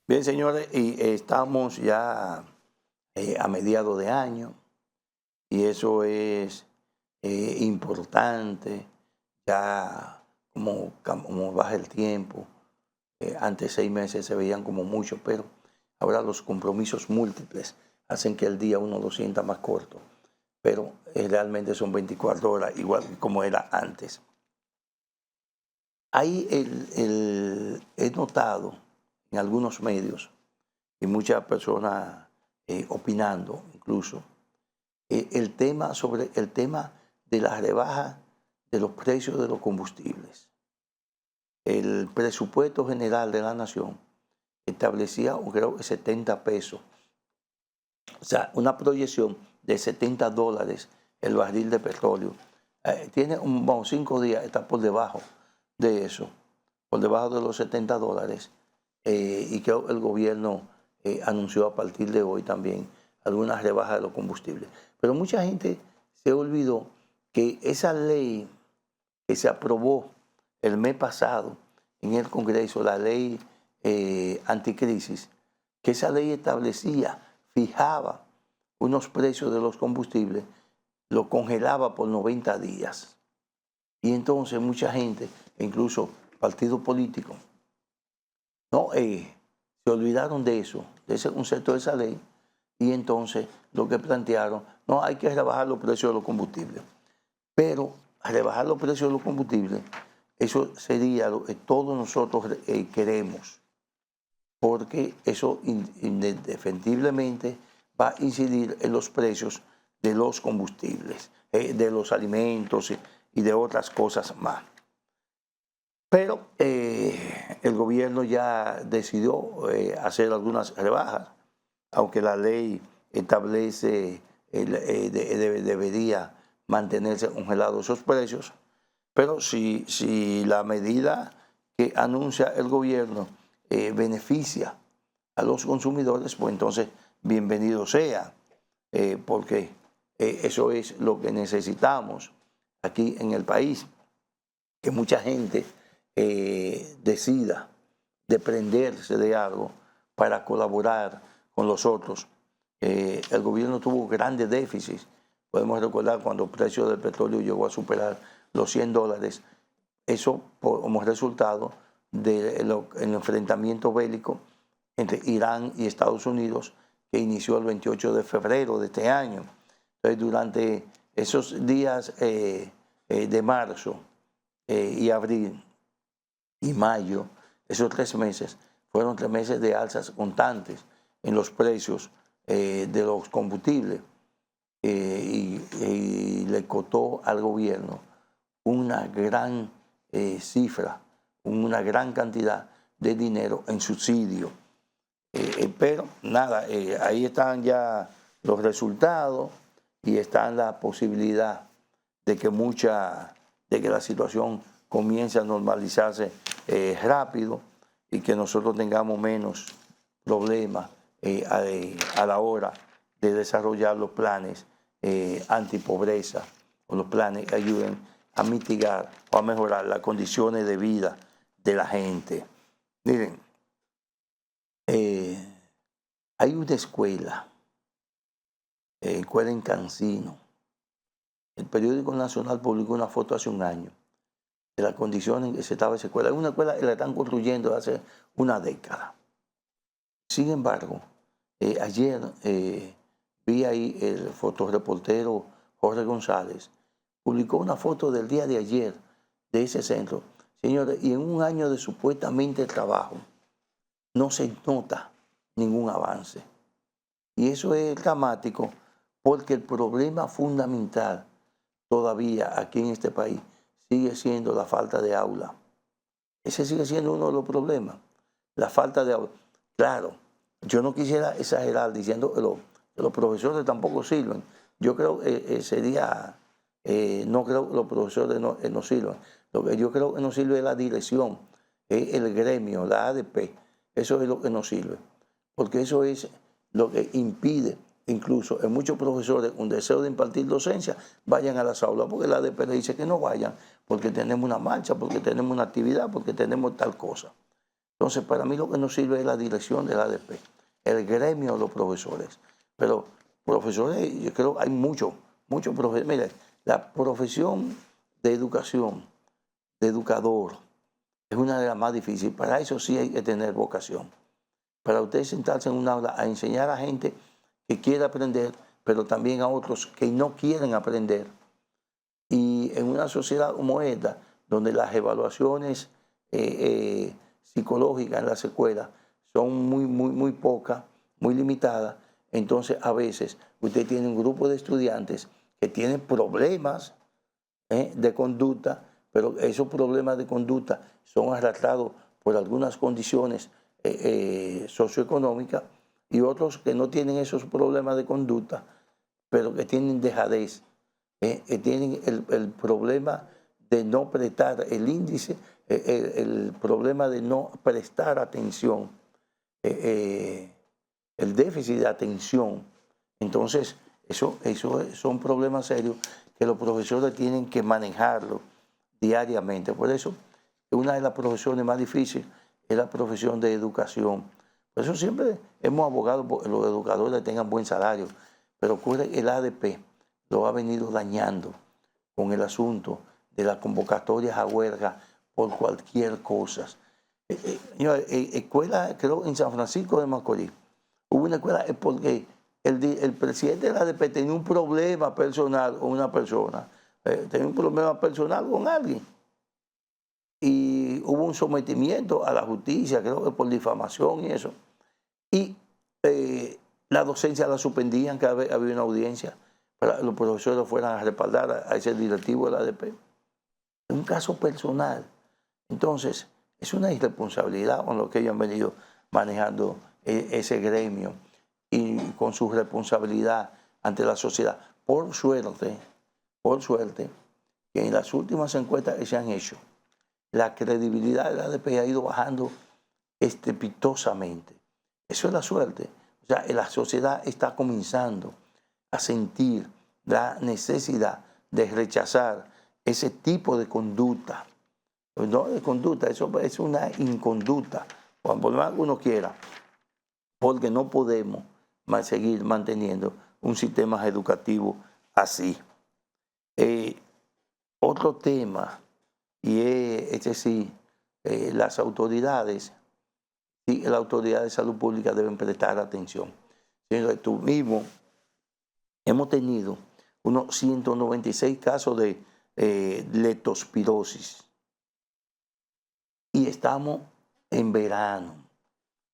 Bien, señores, y estamos ya a mediados de año y eso es importante, ya como baja el tiempo. Antes 6 meses se veían como mucho, pero ahora los compromisos múltiples hacen que el día uno lo sienta más corto, pero realmente son 24 horas, igual que como era antes. Ahí he notado en algunos medios y muchas personas opinando incluso, sobre el tema de la rebaja de los precios de los combustibles. El presupuesto general de la nación establecía, creo que 70 pesos, o sea, una proyección de $70 el barril de petróleo. Tiene 5 días, está por debajo de eso, por debajo de los $70. Y creo que el gobierno anunció a partir de hoy también algunas rebajas de los combustibles. Pero mucha gente se olvidó que esa ley que se aprobó el mes pasado en el Congreso, la ley anticrisis, que esa ley establecía, fijaba unos precios de los combustibles, lo congelaba por 90 días. Y entonces mucha gente, incluso partidos políticos, no, se olvidaron de eso, de ese concepto de esa ley, y entonces lo que plantearon, no, hay que rebajar los precios de los combustibles. Pero rebajar los precios de los combustibles, eso sería lo que todos nosotros queremos, porque eso indefectiblemente va a incidir en los precios de los combustibles, de los alimentos y de otras cosas más. Pero el gobierno ya decidió hacer algunas rebajas, aunque la ley establece, debería mantenerse congelados esos precios. Pero si la medida que anuncia el gobierno beneficia a los consumidores, pues entonces bienvenido sea, porque eso es lo que necesitamos aquí en el país, que mucha gente decida desprenderse de algo para colaborar con los otros. El gobierno tuvo grandes déficits. Podemos recordar cuando el precio del petróleo llegó a superar los $100, eso como resultado del enfrentamiento bélico entre Irán y Estados Unidos, que inició el 28 de febrero de este año. Entonces, durante esos días de marzo y abril y mayo, esos 3 meses, fueron 3 meses de alzas constantes en los precios de los combustibles y le costó al gobierno una gran cifra, una gran cantidad de dinero en subsidio. Pero nada, ahí están ya los resultados y está la posibilidad de que la situación comience a normalizarse rápido y que nosotros tengamos menos problemas a la hora de desarrollar los planes antipobreza o los planes que ayuden a mitigar o a mejorar las condiciones de vida de la gente. Miren, hay una escuela en Cancino. El periódico nacional publicó una foto hace un año de las condiciones en que se estaba esa escuela. Es una escuela que la están construyendo hace una década. Sin embargo, ayer vi ahí el fotoreportero Jorge González, publicó una foto del día de ayer de ese centro. Señores, y en un año de supuestamente trabajo, no se nota ningún avance. Y eso es dramático porque el problema fundamental todavía aquí en este país sigue siendo la falta de aula. Ese sigue siendo uno de los problemas, la falta de aula. Claro, yo no quisiera exagerar diciendo que los profesores tampoco sirven. Yo creo que no creo que los profesores no sirvan. Lo que yo creo que no sirve es la dirección, es el gremio, la ADP. Eso es lo que no sirve, porque eso es lo que impide incluso en muchos profesores un deseo de impartir docencia, vayan a las aulas, porque la ADP le dice que no vayan, porque tenemos una marcha, porque tenemos una actividad, porque tenemos tal cosa. Entonces, para mí lo que nos sirve es la dirección del ADP, el gremio de los profesores. Pero profesores, yo creo que hay muchos profesores. Mire, la profesión de educación, de educador, es una de las más difíciles. Para eso sí hay que tener vocación. Para usted sentarse en un aula a enseñar a gente que quiere aprender, pero también a otros que no quieren aprender. Y en una sociedad como esta, donde las evaluaciones psicológicas en las escuelas son muy pocas, muy limitadas, entonces a veces usted tiene un grupo de estudiantes que tienen problemas de conducta, pero esos problemas de conducta son arrastrados por algunas condiciones socioeconómicas, y otros que no tienen esos problemas de conducta, pero que tienen dejadez, tienen el problema de no prestar el índice, el problema de no prestar atención, el déficit de atención. Entonces, eso son problemas serios que los profesores tienen que manejarlo diariamente. Por eso, una de las profesiones más difíciles es la profesión de educación. Por eso siempre hemos abogado por que los educadores tengan buen salario, pero ocurre que el ADP lo ha venido dañando con el asunto de las convocatorias a huelga por cualquier cosa. Escuela, creo, en San Francisco de Macorís, hubo una escuela porque el presidente de la ADP tenía un problema personal con una persona, tenía un problema personal con alguien, y hubo un sometimiento a la justicia, creo que por difamación y eso, y la docencia la suspendían cada vez había una audiencia para que los profesores fueran a respaldar a ese directivo de la ADP. Es un caso personal. Entonces, es una irresponsabilidad con lo que ellos han venido manejando ese gremio y con su responsabilidad ante la sociedad. Por suerte, que en las últimas encuestas que se han hecho, la credibilidad de la ADP ha ido bajando estrepitosamente. Eso es la suerte. O sea, la sociedad está comenzando a sentir la necesidad de rechazar ese tipo de conducta. No de conducta, eso es una inconducta, cuando más uno quiera, porque no podemos seguir manteniendo un sistema educativo así. Otro tema, y las autoridades, y la autoridad de salud pública deben prestar atención. Señor, tú mismo hemos tenido unos 196 casos de leptospirosis y estamos en verano.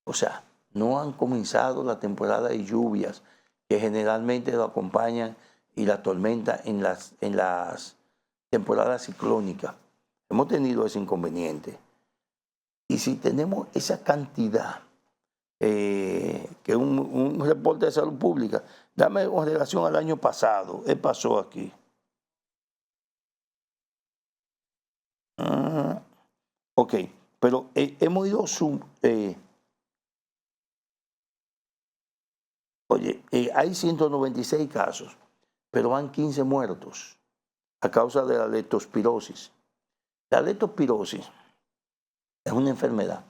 O sea, no han comenzado la temporada de lluvias que generalmente lo acompañan y la tormenta en las temporadas ciclónicas. Hemos tenido ese inconveniente. Y si tenemos esa cantidad, que un reporte de salud pública, dame con relación al año pasado, ¿qué pasó aquí? Ok, pero hemos ido hay 196 casos, pero van 15 muertos a causa de la leptospirosis. La leptospirosis es una enfermedad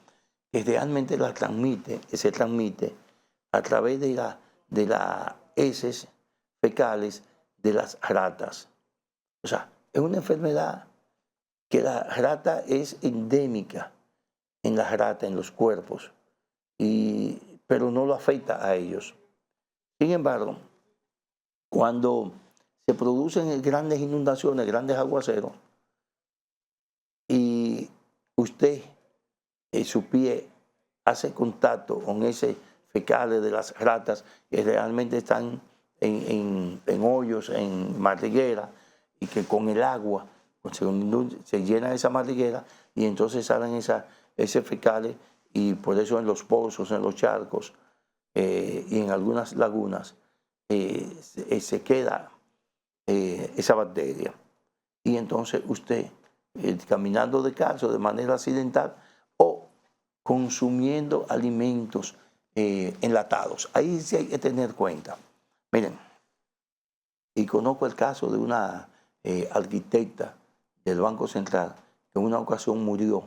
que realmente se transmite a través de las heces fecales de las ratas. O sea, es una enfermedad que la rata es endémica en las ratas, en los cuerpos, pero no lo afecta a ellos. Sin embargo, cuando se producen grandes inundaciones, grandes aguaceros, y usted su pie hace contacto con ese fecales de las ratas que realmente están en hoyos, en madrigueras, y que con el agua se llena esa madriguera y entonces salen esos fecales, y por eso en los pozos, en los charcos y en algunas lagunas se queda esa bacteria. Y entonces usted, caminando descalzo de manera accidental o consumiendo alimentos enlatados, ahí sí hay que tener cuenta. Miren, y conozco el caso de una arquitecta del Banco Central que en una ocasión murió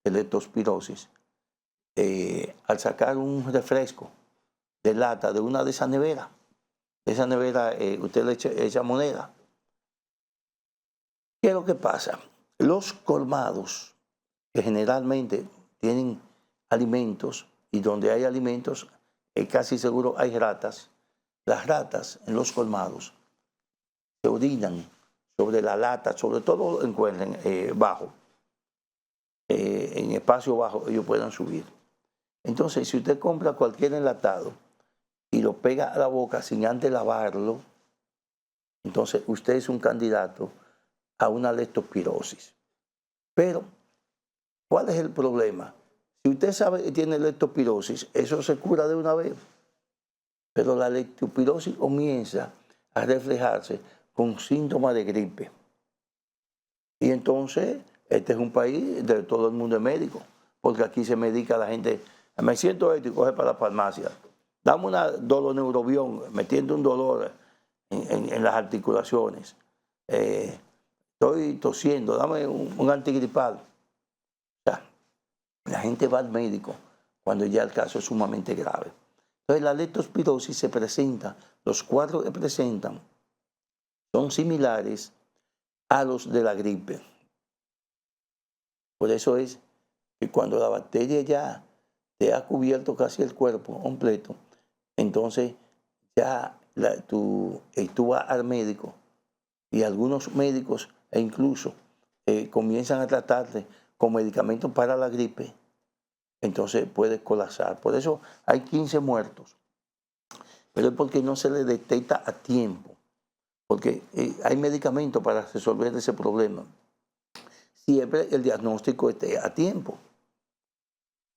de leptospirosis al sacar un refresco de lata de una de esas neveras, usted le echa moneda. ¿Qué es lo que pasa? Los colmados, que generalmente tienen alimentos, y donde hay alimentos, casi seguro hay ratas. Las ratas en los colmados se orinan sobre la lata, sobre todo encuentran bajo, en espacio bajo ellos puedan subir. Entonces, si usted compra cualquier enlatado y lo pega a la boca sin antes lavarlo, entonces usted es un candidato a una leptospirosis. Pero, ¿cuál es el problema? Si usted sabe que tiene leptospirosis, eso se cura de una vez. Pero la leptospirosis comienza a reflejarse con síntomas de gripe. Y entonces, este es un país de todo el mundo es médico, porque aquí se medica a la gente. Me siento esto y coge para la farmacia. Dame una doloneurobión, metiendo un dolor en las articulaciones. Estoy tosiendo, dame un antigripal. O sea, la gente va al médico cuando ya el caso es sumamente grave. Entonces la leptospirosis se presenta, los cuadros que presentan son similares a los de la gripe. Por eso es que cuando la bacteria ya te ha cubierto casi el cuerpo completo, entonces ya tú vas al médico y algunos médicos incluso comienzan a tratarte con medicamentos para la gripe, entonces puedes colapsar. Por eso hay 15 muertos, pero es porque no se le detecta a tiempo, porque hay medicamentos para resolver ese problema. Siempre el diagnóstico esté a tiempo.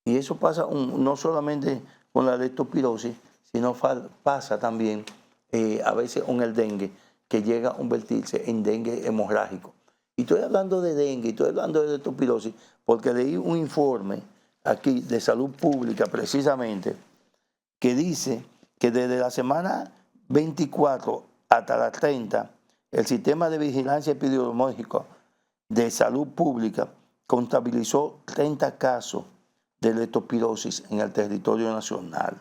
Y eso pasa no solamente con la leptospirosis, sino pasa también a veces con el dengue, que llega a convertirse en dengue hemorrágico. Y estoy hablando de dengue, estoy hablando de leptospirosis, porque leí un informe aquí de salud pública precisamente, que dice que desde la semana 24 hasta la 30, el sistema de vigilancia epidemiológica de salud pública contabilizó 30 casos de leptospirosis en el territorio nacional.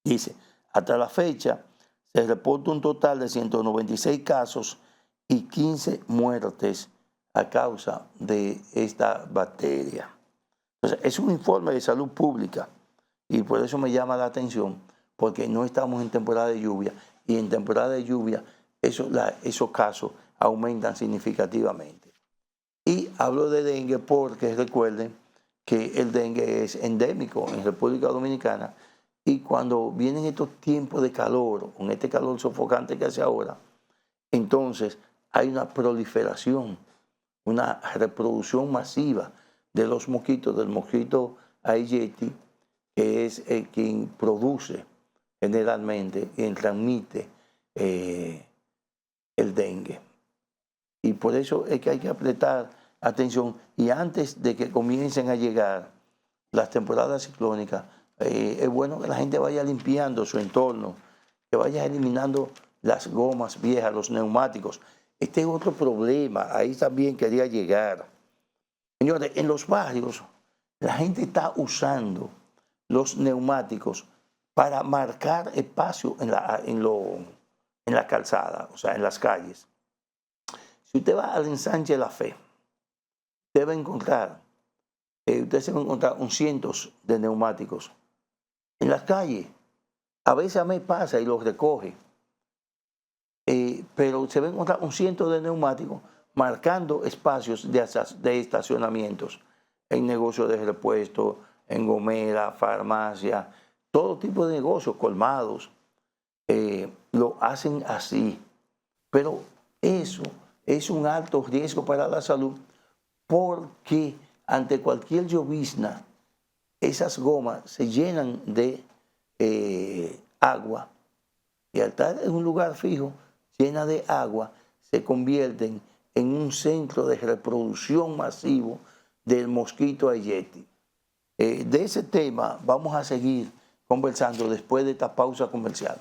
Dice, hasta la fecha se reporta un total de 196 casos y 15 muertes a causa de esta bacteria. Entonces, es un informe de salud pública y por eso me llama la atención, porque no estamos en temporada de lluvia y en temporada de lluvia esos casos aumentan significativamente. Y hablo de dengue porque recuerden que el dengue es endémico en República Dominicana y cuando vienen estos tiempos de calor, con este calor sofocante que hace ahora, entonces hay una proliferación, una reproducción masiva de los mosquitos, del mosquito Aedes aegypti, que es quien produce generalmente y transmite el dengue. Y por eso es que hay que prestar atención. Y antes de que comiencen a llegar las temporadas ciclónicas, es bueno que la gente vaya limpiando su entorno, que vaya eliminando las gomas viejas, los neumáticos. Este es otro problema, ahí también quería llegar. Señores, en los barrios la gente está usando los neumáticos para marcar espacio en la calzada, o sea, en las calles. Si usted va al ensanche de la Fe, usted se va a encontrar cientos de neumáticos en las calles. A veces a mí pasa y los recoge, pero se va a encontrar cientos de neumáticos marcando espacios de estacionamientos en negocios de repuesto, en gomera, farmacia, todo tipo de negocios, colmados, lo hacen así. Pero eso es un alto riesgo para la salud porque ante cualquier llovizna, esas gomas se llenan de agua y al estar en un lugar fijo, llena de agua, se convierten en un centro de reproducción masivo del mosquito Aedes aegypti. De ese tema vamos a seguir conversando después de esta pausa comercial.